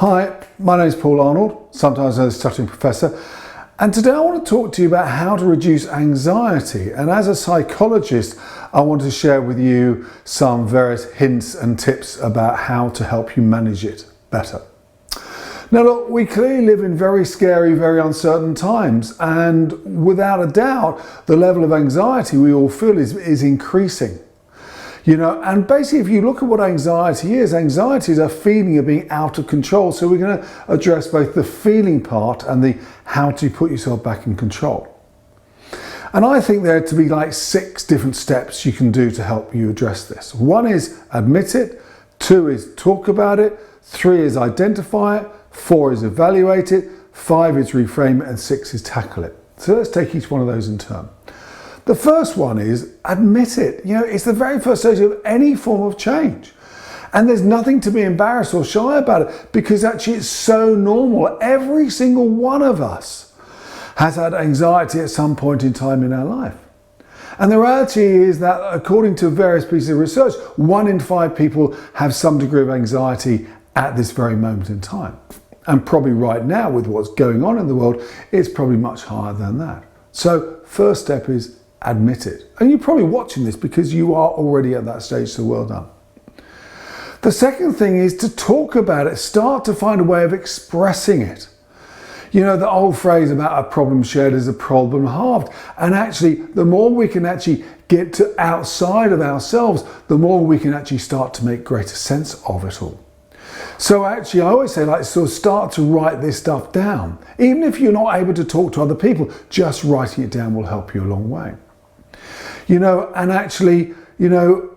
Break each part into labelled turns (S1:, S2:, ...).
S1: Hi, my name is Paul Arnold, sometimes known as Stuttering Professor, and today I want to talk to you about how to reduce anxiety. And as a psychologist, I want to share with you some various hints and tips about how to help you manage it better. Now look, we clearly live in very scary, very uncertain times, and without a doubt, the level of anxiety we all feel is increasing. You know, and basically if you look at what anxiety is a feeling of being out of control. So we're going to address both the feeling part and the how to put yourself back in control. And I think there are to be like 6 different steps you can do to help you address this. 1 is admit it, 2 is talk about it, 3 is identify it, 4 is evaluate it, 5 is reframe it, and 6 is tackle it. So let's take each one of those in turn. The first one is admit it. You know, it's the very first stage of any form of change. And there's nothing to be embarrassed or shy about it because actually it's so normal. Every single one of us has had anxiety at some point in time in our life. And the reality is that according to various pieces of research, 1 in 5 people have some degree of anxiety at this very moment in time. And probably right now with what's going on in the world, it's probably much higher than that. So first step is admit it. And you're probably watching this because you are already at that stage, so well done. The second thing is to talk about it. Start to find a way of expressing it. You know, the old phrase about a problem shared is a problem halved. And actually, the more we can actually get to outside of ourselves, the more we can actually start to make greater sense of it all. So actually, I always say, like, so start to write this stuff down. Even if you're not able to talk to other people, just writing it down will help you a long way. You know, and actually, you know,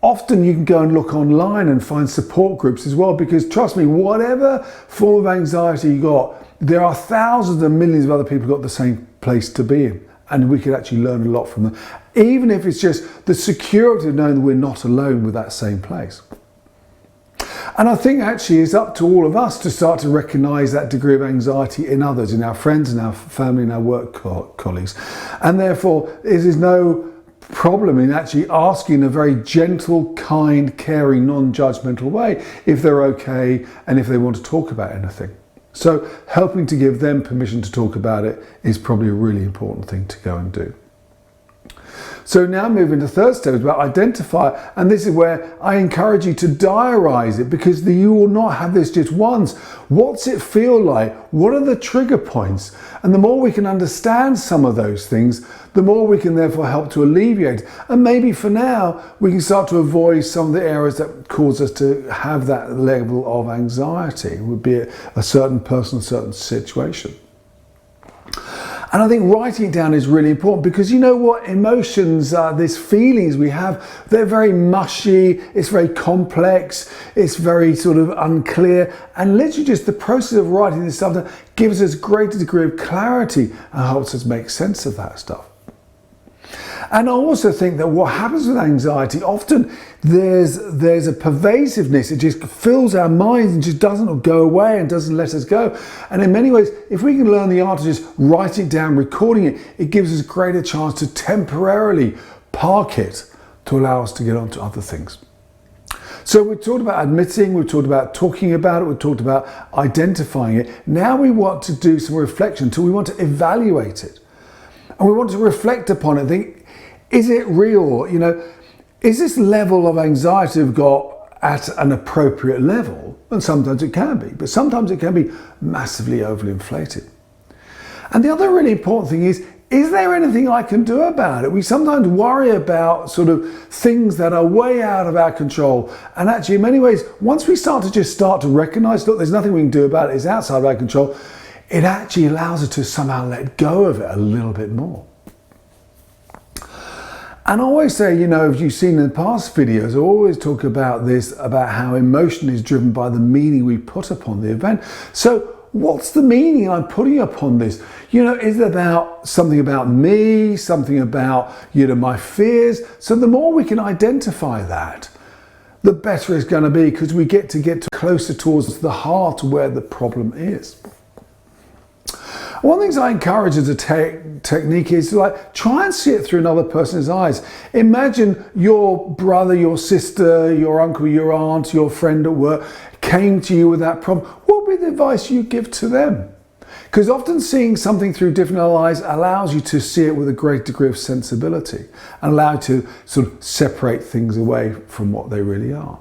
S1: often you can go and look online and find support groups as well, because trust me, whatever form of anxiety you got, there are thousands and millions of other people got the same place to be in, and we could actually learn a lot from them, even if it's just the security of knowing that we're not alone with that same place. And I think actually it's up to all of us to start to recognise that degree of anxiety in others, in our friends, in our family, in our work colleagues. And therefore, it is no problem in actually asking in a very gentle, kind, caring, non-judgmental way if they're okay and if they want to talk about anything. So helping to give them permission to talk about it is probably a really important thing to go and do. So now moving to the third step is about identify, and this is where I encourage you to diarise it, because you will not have this just once. What's it feel like? What are the trigger points? And the more we can understand some of those things, the more we can therefore help to alleviate. And maybe for now, we can start to avoid some of the areas that cause us to have that level of anxiety. It would be a certain person, a certain situation. And I think writing it down is really important, because you know what, emotions, these feelings we have, they're very mushy, it's very complex, it's very sort of unclear, and literally just the process of writing this stuff down gives us a greater degree of clarity and helps us make sense of that stuff. And I also think that what happens with anxiety, often there's a pervasiveness. It just fills our minds and just doesn't go away and doesn't let us go. And in many ways, if we can learn the art of just writing it down, recording it, it gives us a greater chance to temporarily park it to allow us to get on to other things. So we've talked about admitting, we've talked about talking about it, we've talked about identifying it. Now we want to do some reflection, so we want to evaluate it. And we want to reflect upon it, think, is it real? You know, is this level of anxiety we've got at an appropriate level? And sometimes it can be, but sometimes it can be massively overly inflated. And the other really important thing is there anything I can do about it? We sometimes worry about sort of things that are way out of our control. And actually, in many ways, once we start to recognize, look, there's nothing we can do about it, it's outside of our control, it actually allows us to somehow let go of it a little bit more. And I always say, you know, if you've seen in the past videos, I always talk about this, about how emotion is driven by the meaning we put upon the event. So what's the meaning I'm putting upon this? You know, is it about something about me, something about, you know, my fears? So the more we can identify that, the better it's going to be, because we get closer towards the heart where the problem is. One of the things I encourage as a technique is to try and see it through another person's eyes. Imagine your brother, your sister, your uncle, your aunt, your friend at work came to you with that problem. What would be the advice you give to them. Because often seeing something through different eyes allows you to see it with a great degree of sensibility and allow you to sort of separate things away from what they really are.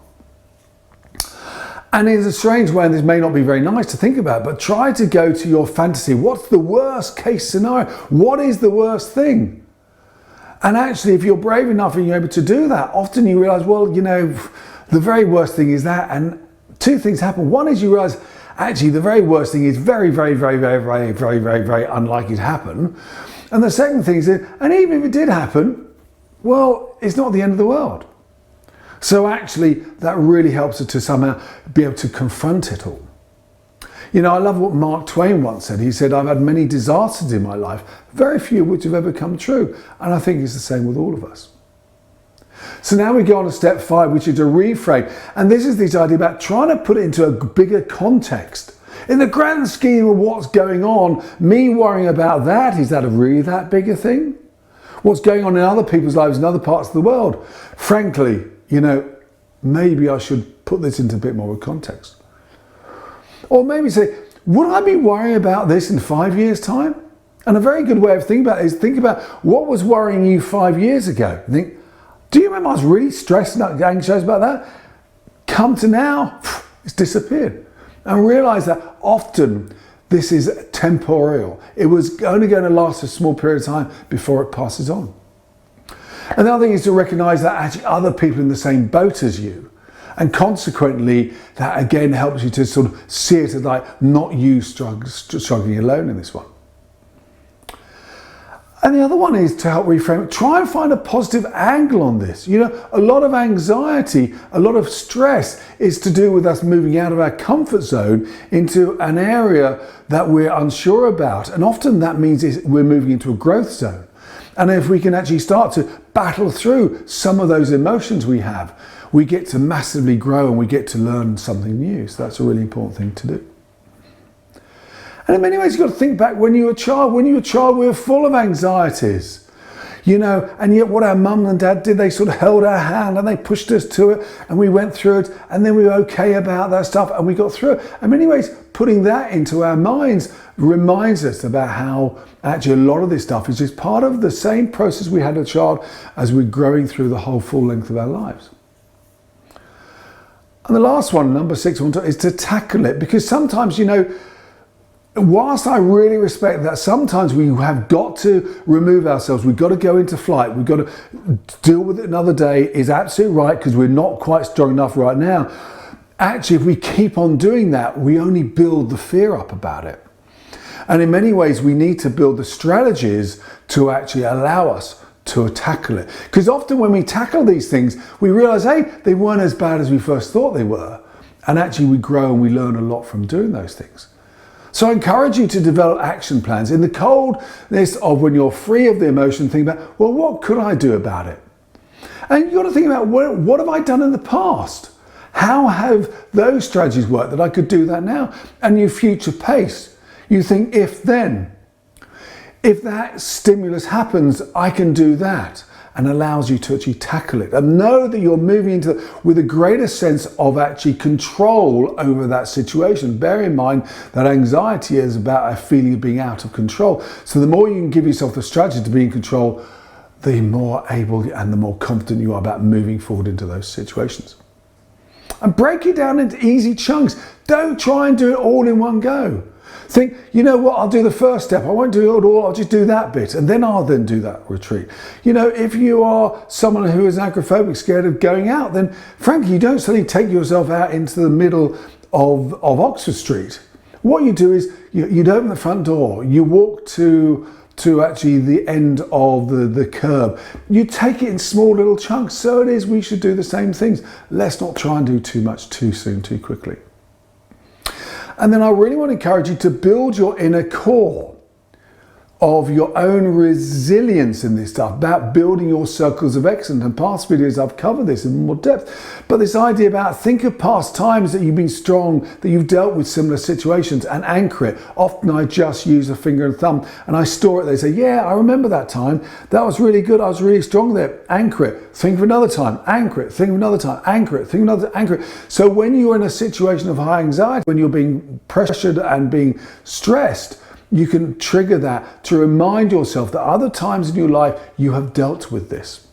S1: And in a strange way, and this may not be very nice to think about, but try to go to your fantasy. What's the worst case scenario? What is the worst thing? And actually, if you're brave enough and you're able to do that, often you realize, well, you know, the very worst thing is that. And two things happen. One is you realize, actually, the very worst thing is very, very, very, very, very, very, very, very unlikely to happen. And the second thing is, and even if it did happen, well, it's not the end of the world. So actually, that really helps us to somehow be able to confront it all. You know, I love what Mark Twain once said. He said, I've had many disasters in my life, very few of which have ever come true. And I think it's the same with all of us. So now we go on to step 5, which is to reframe. And this is this idea about trying to put it into a bigger context. In the grand scheme of what's going on, me worrying about that, is that really that big a thing? What's going on in other people's lives in other parts of the world? Frankly, you know, maybe I should put this into a bit more of context. Or maybe say, would I be worrying about this in 5 years' time? And a very good way of thinking about it is think about what was worrying you 5 years ago. Think, do you remember I was really stressed and anxious about that? Come to now, it's disappeared. And realize that often this is temporal. It was only going to last a small period of time before it passes on. And the other thing is to recognize that actually other people in the same boat as you. And consequently, that again helps you to sort of see it as like not you struggling alone in this one. And the other one is to help reframe it. Try and find a positive angle on this. You know, a lot of anxiety, a lot of stress is to do with us moving out of our comfort zone into an area that we're unsure about. And often that means we're moving into a growth zone. And if we can actually start to battle through some of those emotions we have, we get to massively grow and we get to learn something new. So that's a really important thing to do. And in many ways, you've got to think back when you were a child. When you were a child, we were full of anxieties. You know, and yet what our mum and dad did, they sort of held our hand and they pushed us to it and we went through it and then we were okay about that stuff and we got through it. In many ways, putting that into our minds reminds us about how actually a lot of this stuff is just part of the same process we had as a child as we're growing through the whole full length of our lives. And the last one, number 6, is to tackle it, because sometimes, you know, whilst I really respect that, sometimes we have got to remove ourselves. We've got to go into flight. We've got to deal with it another day is absolutely right because we're not quite strong enough right now. Actually, if we keep on doing that, we only build the fear up about it. And in many ways, we need to build the strategies to actually allow us to tackle it. Because often when we tackle these things, we realize, hey, they weren't as bad as we first thought they were. And actually we grow and we learn a lot from doing those things. So I encourage you to develop action plans. In the coldness of when you're free of the emotion, think about, well, what could I do about it? And you've got to think about, what have I done in the past? How have those strategies worked that I could do that now? And you future pace. You think, if then. If that stimulus happens, I can do that, and allows you to actually tackle it. And know that you're moving into with a greater sense of actually control over that situation. Bear in mind that anxiety is about a feeling of being out of control. So the more you can give yourself the strategy to be in control, the more able and the more confident you are about moving forward into those situations. And break it down into easy chunks. Don't try and do it all in one go. Think, you know what, I'll do the first step. I won't do it all, I'll just do that bit. And then I'll then do that retreat. You know, if you are someone who is agoraphobic, scared of going out, then frankly, you don't suddenly take yourself out into the middle of Oxford Street. What you do is you'd open the front door, you walk to actually the end of the curb. You take it in small little chunks. So it is, we should do the same things. Let's not try and do too much too soon, too quickly. And then I really want to encourage you to build your inner core. of your own resilience in this stuff, about building your circles of excellence. And past videos I've covered this in more depth. But this idea about think of past times that you've been strong, that you've dealt with similar situations, and anchor it. Often I just use a finger and thumb and I store it. They say, yeah, I remember that time. That was really good. I was really strong there. Anchor it. Think of another time. Anchor it. Think of another time. Anchor it. Think of another. Anchor it. So when you're in a situation of high anxiety, when you're being pressured and being stressed, you can trigger that to remind yourself that other times in your life you have dealt with this.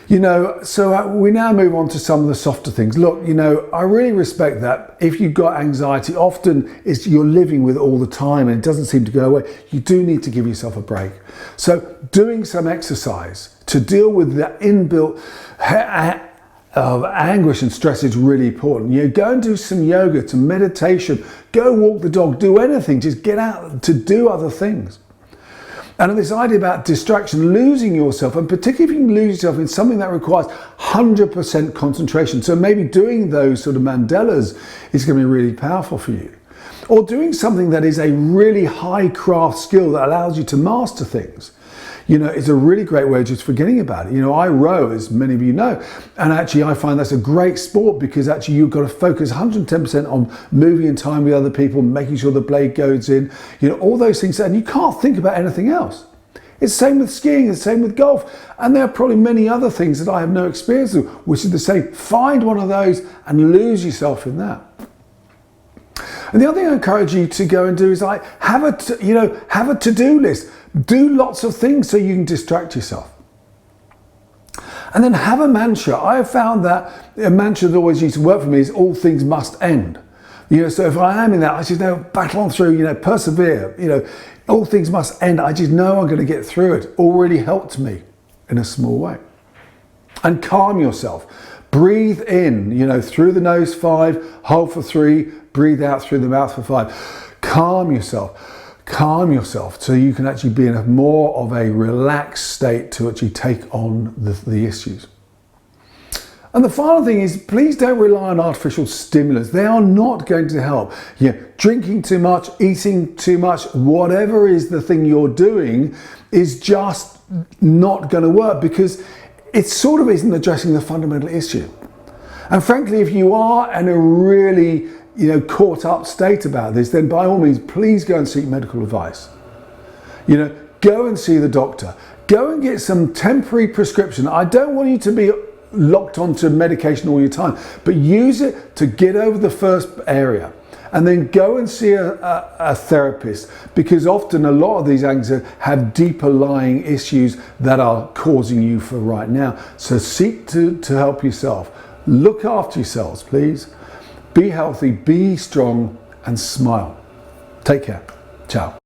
S1: So we now move on to some of the softer things. Look, I really respect that if you've got anxiety, often you're living with it all the time and it doesn't seem to go away. You do need to give yourself a break. So doing some exercise to deal with the inbuilt of anguish and stress is really important. Go and do some yoga, some meditation, go walk the dog, do anything, just get out to do other things. And this idea about distraction, losing yourself, and particularly if you can lose yourself in something that requires 100% concentration. So maybe doing those sort of Mandelas is going to be really powerful for you. Or doing something that is a really high craft skill that allows you to master things. It's a really great way of just forgetting about it. I row, as many of you know, and actually I find that's a great sport because actually you've got to focus 110% on moving in time with other people, making sure the blade goes in, all those things, and you can't think about anything else. It's the same with skiing, it's the same with golf, and there are probably many other things that I have no experience with, which is the same. Find one of those and lose yourself in that. And the other thing I encourage you to go and do is have a to-do list. Do lots of things so you can distract yourself. And then have a mantra. I have found that a mantra that always used to work for me is all things must end. So if I am in that, I just know, battle on through, persevere, all things must end. I just know I'm going to get through it. Already helped me in a small way. And calm yourself. Breathe in, through the nose 5, hold for 3, breathe out through the mouth for 5. Calm yourself so you can actually be in a more of a relaxed state to actually take on the issues. And the final thing is, please don't rely on artificial stimulants. They are not going to help. Drinking too much, eating too much, whatever is the thing you're doing is just not going to work because it sort of isn't addressing the fundamental issue. And frankly, if you are in a really caught up state about this, then by all means, please go and seek medical advice. Go and see the doctor. Go and get some temporary prescription. I don't want you to be locked onto medication all your time, but use it to get over the first area. And then go and see a therapist, because often a lot of these anxieties have deeper lying issues that are causing you for right now. So seek to help yourself. Look after yourselves, please. Be healthy, be strong, and smile. Take care. Ciao.